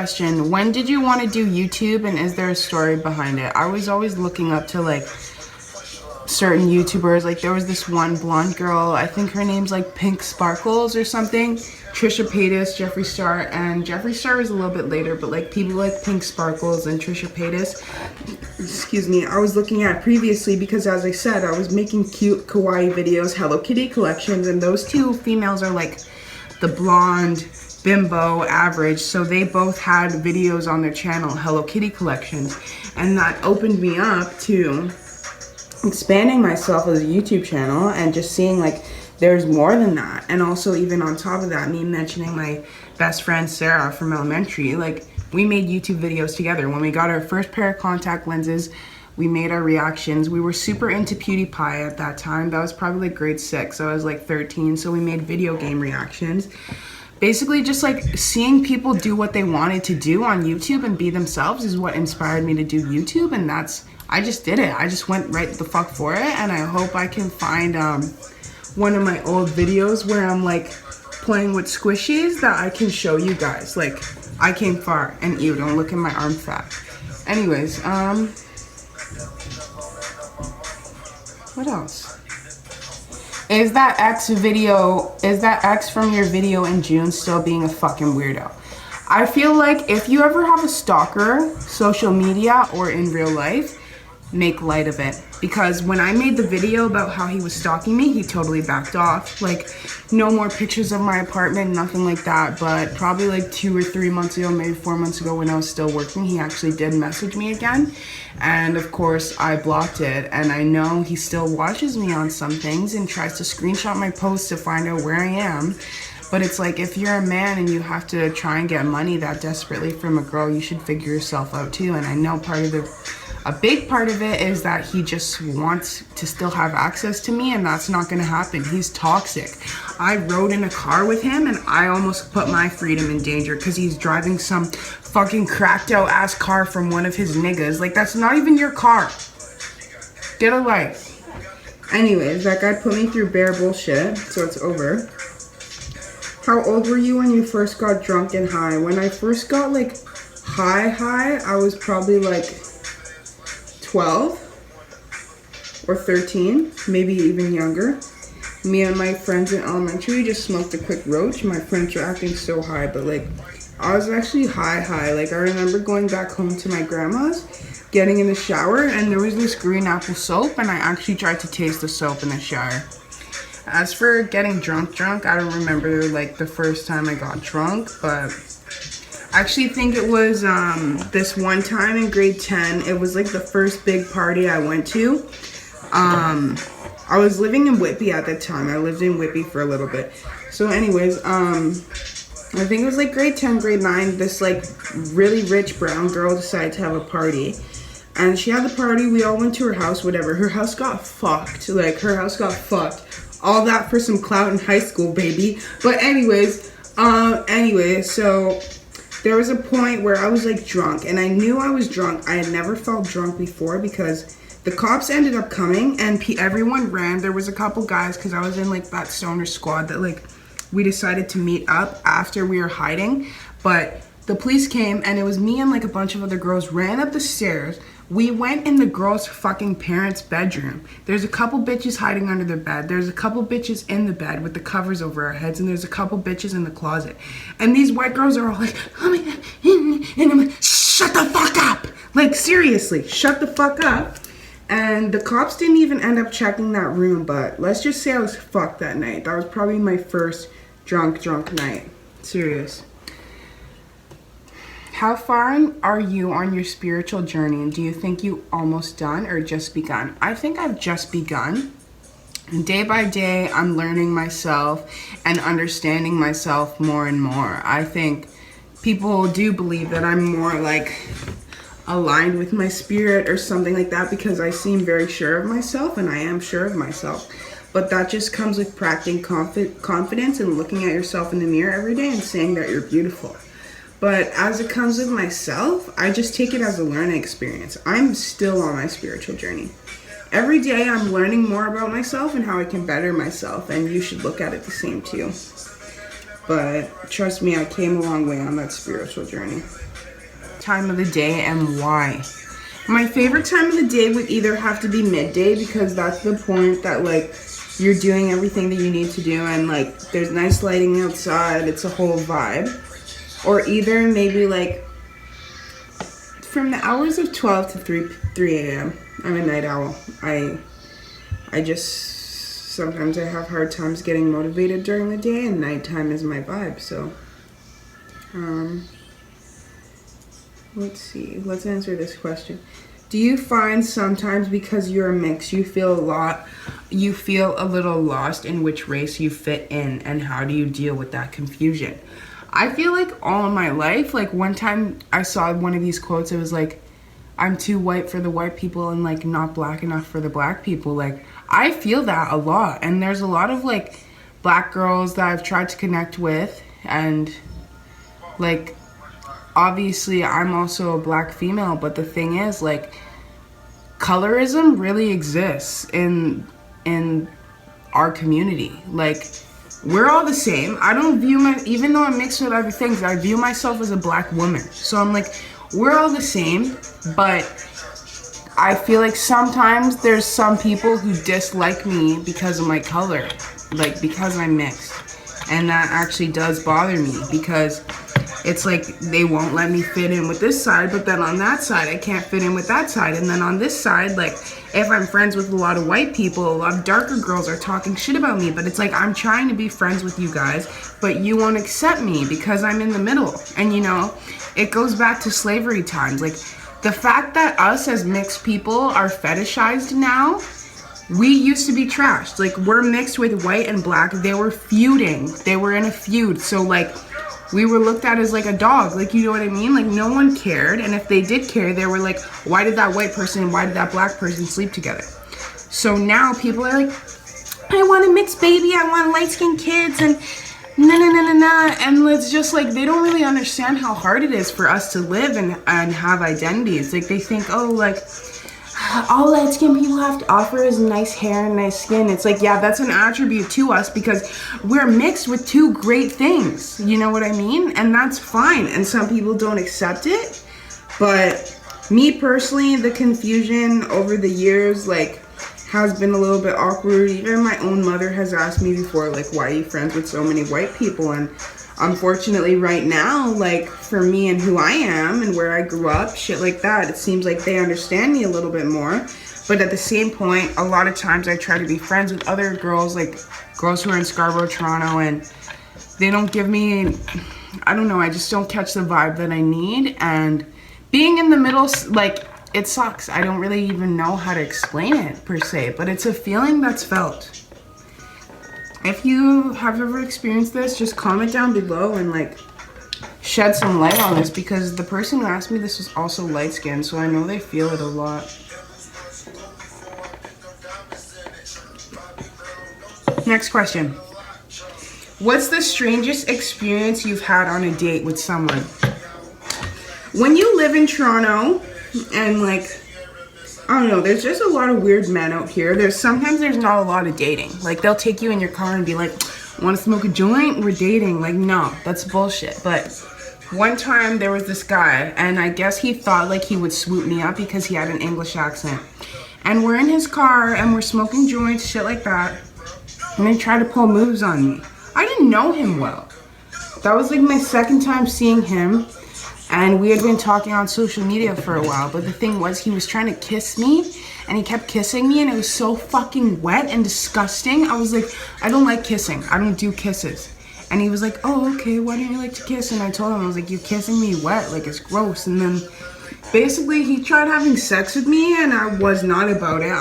Question, when did you want to do YouTube and is there a story behind it? I was always looking up to like certain YouTubers. Like there was this one blonde girl, I think her name's like Pink Sparkles or something. Trisha Paytas, Jeffree Star, and Jeffree Star was a little bit later, but like people like Pink Sparkles and Trisha Paytas, excuse me, I was looking at previously because as I said, I was making cute kawaii videos, Hello Kitty collections, and those two females are like the blonde, bimbo, average, so they both had videos on their channel, Hello Kitty collections, and that opened me up to expanding myself as a YouTube channel and just seeing like there's more than that. And also even on top of that, me mentioning my best friend Sarah from elementary, like we made YouTube videos together. When we got our first pair of contact lenses, we made our reactions. We were super into PewDiePie at that time. That was probably like grade 6, so I was like 13, so we made video game reactions. Basically just like seeing people do what they wanted to do on YouTube and be themselves is what inspired me to do YouTube, and I just did it. I just went right the fuck for it, and I hope I can find one of my old videos where I'm like playing with squishies that I can show you guys. Like, I came far, and ew, don't look at my arm fat. Anyways, what else? Is that X from your video in June still being a fucking weirdo? I feel like if you ever have a stalker, social media or in real life, make light of it. Because when I made the video about how he was stalking me, he totally backed off. Like, no more pictures of my apartment, nothing like that. But probably like 2 or 3 months ago, maybe 4 months ago when I was still working, he actually did message me again. And of course, I blocked it. And I know he still watches me on some things and tries to screenshot my posts to find out where I am. But it's like, if you're a man and you have to try and get money that desperately from a girl, you should figure yourself out too. And I know a big part of it is that he just wants to still have access to me, and that's not gonna happen. He's toxic. I rode in a car with him and I almost put my freedom in danger because he's driving some fucking cracked out ass car from one of his niggas. Like, that's not even your car. Get a life. Anyways, that guy put me through bare bullshit, so it's over. How old were you when you first got drunk and high? When I first got like high, I was probably like 12 or 13, maybe even younger. Me and my friends in elementary just smoked a quick roach. My friends were acting so high, but like I was actually high. Like I remember going back home to my grandma's, getting in the shower, and there was this green apple soap, and I actually tried to taste the soap in the shower. As for getting drunk, I don't remember like the first time I got drunk, but I actually think it was this one time in grade 10. It was like the first big party I went to. I was living in Whitby at the time. I lived in Whitby for a little bit. So anyways, I think it was like grade 10, grade 9. This like really rich brown girl decided to have a party. And she had the party. We all went to her house, whatever. Her house got fucked. Like, her house got fucked. All that for some clout in high school, baby. But anyways, so there was a point where I was like drunk, and I knew I was drunk. I had never felt drunk before because the cops ended up coming and everyone ran. There was a couple guys, because I was in like that stoner squad that like we decided to meet up after we were hiding. But the police came and it was me and like a bunch of other girls ran up the stairs. We went in the girl's fucking parents' bedroom. There's a couple bitches hiding under their bed. There's a couple bitches in the bed with the covers over our heads, and there's a couple bitches in the closet. And these white girls are all like, oh my God, and I'm like, shut the fuck up. Like, seriously, shut the fuck up. And the cops didn't even end up checking that room, but let's just say I was fucked that night. That was probably my first drunk night. Serious. How far are you on your spiritual journey, and do you think you almost done or just begun? I think I've just begun. And day by day, I'm learning myself and understanding myself more and more. I think people do believe that I'm more like aligned with my spirit or something like that because I seem very sure of myself, and I am sure of myself. But that just comes with practicing confidence and looking at yourself in the mirror every day and saying that you're beautiful. But as it comes with myself, I just take it as a learning experience. I'm still on my spiritual journey. Every day I'm learning more about myself and how I can better myself, and you should look at it the same too. But trust me, I came a long way on that spiritual journey. Time of the day and why? My favorite time of the day would either have to be midday, because that's the point that like you're doing everything that you need to do and like there's nice lighting outside, it's a whole vibe. Or either maybe like from the hours of 12 to 3 a.m. I'm a night owl. I just sometimes I have hard times getting motivated during the day, and nighttime is my vibe. So let's see. Let's answer this question. Do you find sometimes because you're a mix, you feel a little lost in which race you fit in, and how do you deal with that confusion? I feel like all of my life, like one time I saw one of these quotes, it was like, I'm too white for the white people and like not black enough for the black people. Like I feel that a lot, and there's a lot of like black girls that I've tried to connect with, and like obviously I'm also a black female, but the thing is like colorism really exists in our community. Like we're all the same. I don't view even though I'm mixed with other things, I view myself as a black woman. So I'm like, we're all the same, but I feel like sometimes there's some people who dislike me because of my color, like because I'm mixed. And that actually does bother me, because it's like they won't let me fit in with this side, but then on that side I can't fit in with that side. And then on this side, like if I'm friends with a lot of white people, a lot of darker girls are talking shit about me, but it's like I'm trying to be friends with you guys, but you won't accept me because I'm in the middle. And you know, it goes back to slavery times. Like the fact that us as mixed people are fetishized now, we used to be trashed. Like we're mixed with white and black. They were feuding. They were in a feud. So like we were looked at as like a dog. Like, you know what I mean? Like no one cared. And if they did care, they were like, why did that white person and why did that black person sleep together? So now people are like, I want a mixed baby. I want light-skinned kids and na. And it's just like, they don't really understand how hard it is for us to live and have identities. Like they think, oh, like all light-skinned people have to offer is nice hair and nice skin. It's like, yeah, that's an attribute to us because we're mixed with two great things. You know what I mean? And that's fine. And some people don't accept it. But me personally, the confusion over the years, like, has been a little bit awkward. Even my own mother has asked me before, like, why are you friends with so many white people? And unfortunately right now, like for me and who I am and where I grew up, shit like that, it seems like they understand me a little bit more. But at the same point, a lot of times I try to be friends with other girls, like girls who are in Scarborough, Toronto, and they don't give me, I don't know, I just don't catch the vibe that I need. And being in the middle, like, it sucks. I don't really even know how to explain it per se, but it's a feeling that's felt. If you have ever experienced this, just comment down below and like shed some light on this, because the person who asked me this was also light skinned, so I know they feel it a lot. Next question. What's the strangest experience you've had on a date with someone? When you live in Toronto and like, I don't know, there's just a lot of weird men out here. Sometimes there's not a lot of dating. Like they'll take you in your car and be like, want to smoke a joint? We're dating. Like, no, that's bullshit. But one time there was this guy, and I guess he thought like he would swoop me up because he had an English accent. And we're in his car and we're smoking joints, shit like that. And they tried to pull moves on me. I didn't know him well. That was like my second time seeing him. And we had been talking on social media for a while, but the thing was, he was trying to kiss me, and he kept kissing me, and it was so fucking wet and disgusting. I was like, I don't like kissing. I don't do kisses. And he was like, oh, okay, why don't you like to kiss? And I told him, I was like, you're kissing me wet, like it's gross. And then basically he tried having sex with me, and I was not about it.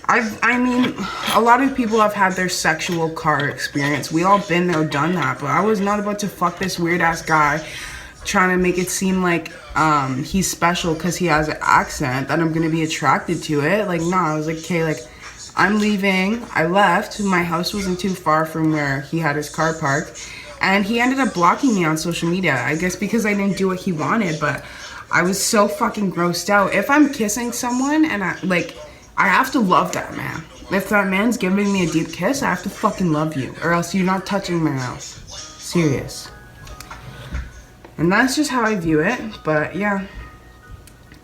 I mean, a lot of people have had their sexual car experience. We all been there, done that, but I was not about to fuck this weird ass guy, trying to make it seem like he's special because he has an accent, that I'm gonna be attracted to it. Like, no, I was like, okay, like, I'm leaving. I left. My house wasn't too far from where he had his car parked, and he ended up blocking me on social media, I guess because I didn't do what he wanted. But I was so fucking grossed out. If I'm kissing someone and I have to love that man. If that man's giving me a deep kiss, I have to fucking love you, or else you're not touching my house. Serious. And that's just how I view it. But yeah.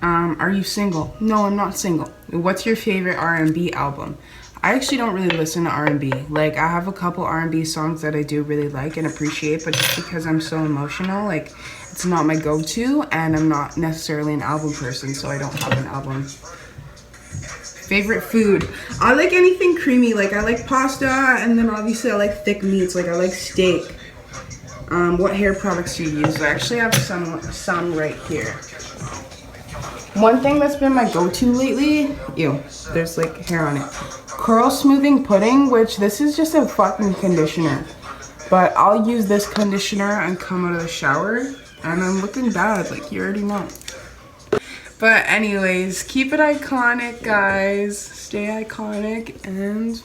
Are you single? No, I'm not single. What's your favorite R&B album? I actually don't really listen to R&B. Like, I have a couple R&B songs that I do really like and appreciate, but just because I'm so emotional, like, it's not my go-to, and I'm not necessarily an album person, so I don't have an album. Favorite food? I like anything creamy. Like, I like pasta, and then obviously I like thick meats. Like, I like steak. What hair products do you use? I actually have some right here. One thing that's been my go-to lately, ew, there's like hair on it. Curl smoothing pudding, which this is just a fucking conditioner. But I'll use this conditioner and come out of the shower, and I'm looking bad, like you already know. But anyways, keep it iconic, guys. Stay iconic, and